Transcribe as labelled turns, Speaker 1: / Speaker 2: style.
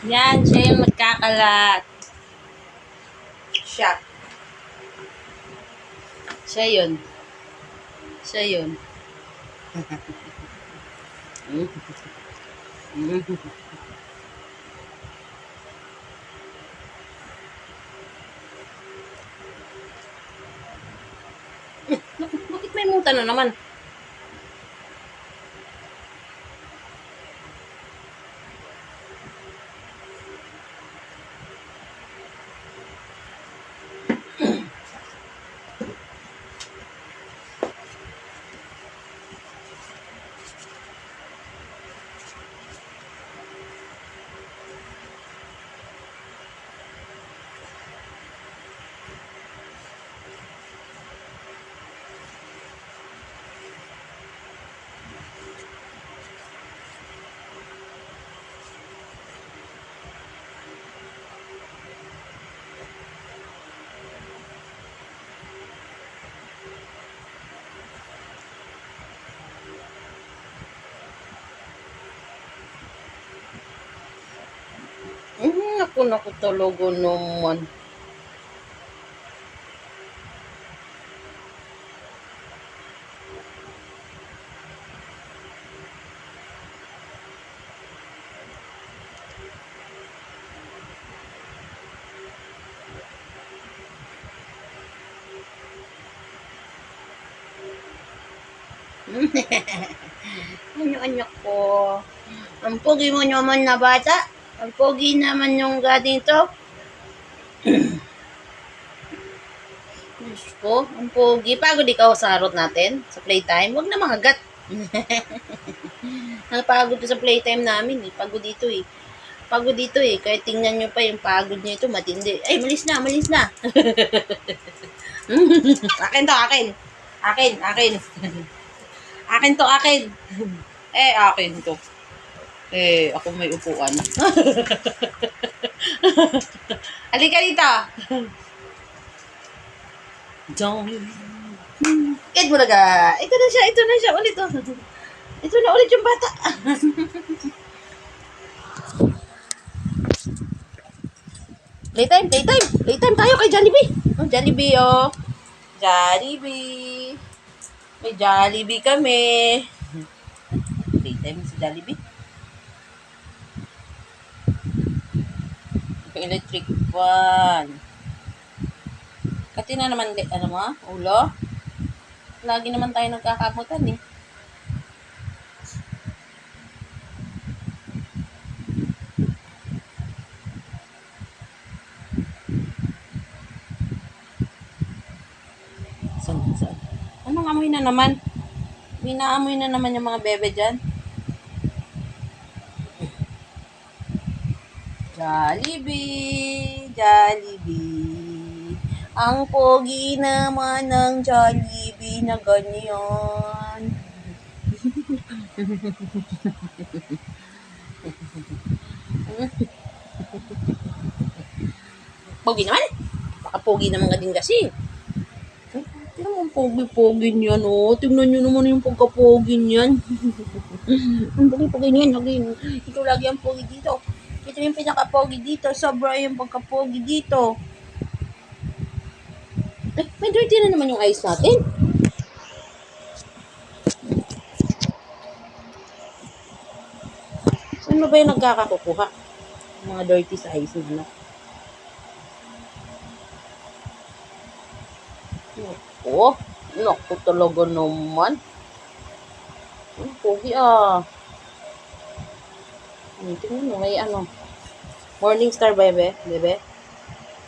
Speaker 1: Yan, siya yung nagkakalat. Siya. Siya yun. Siya yun. Bakit may muta na naman? Ako talaga naman. Ano ko. Ang pogi mo naman na bata. Ang pogi naman yung ganito. Diyos ko, ang pogi. Pagod ikaw sa harot natin? Sa playtime? Huwag na makagat. Napagod ko sa playtime namin eh. Pagod dito eh. Pagod dito eh. Kahit tingnan nyo pa yung pagod nyo ito, matindi. Ay, malis na, malis na. Akin to, akin. Akin, akin. Akin to, akin. Akin to. Ako may upuan. Halika dito. Don't. Kid mo na ka. Ito na siya, ulit. Ito na ulit yung bata. Playtime tayo kay Jollibee. Oh, Jollibee, oh. Jollibee. May Jollibee kami. Playtime si Jollibee. Yung electric fan. Kati na naman, ano mo, ulo? Lagi naman tayo nagkakamutan eh. Saan? Anong amoy na naman? Minaamoy na naman yung mga bebe dyan. Jollibee. Ang pogi naman ng Jollibee na ganyan. Pogi naman? Baka pogi naman ka din kasi. Tingnan mo ang pogi-pogi niyan, oh. Tingnan nyo naman yung pagka-pogi niyan. Ang pogi-pogi niyan. Ito lagi ang pogi dito. Ito yung pinaka-pogi dito. Sobra yung pagka-pogi dito. May dirty na naman yung eyes natin. Ano ba yung nagkakakukuha? Mga dirty sa eyes na, no? Naku talaga naman. Ang pogi ah. Tingnan mo, may ano. Morning Star, bebe.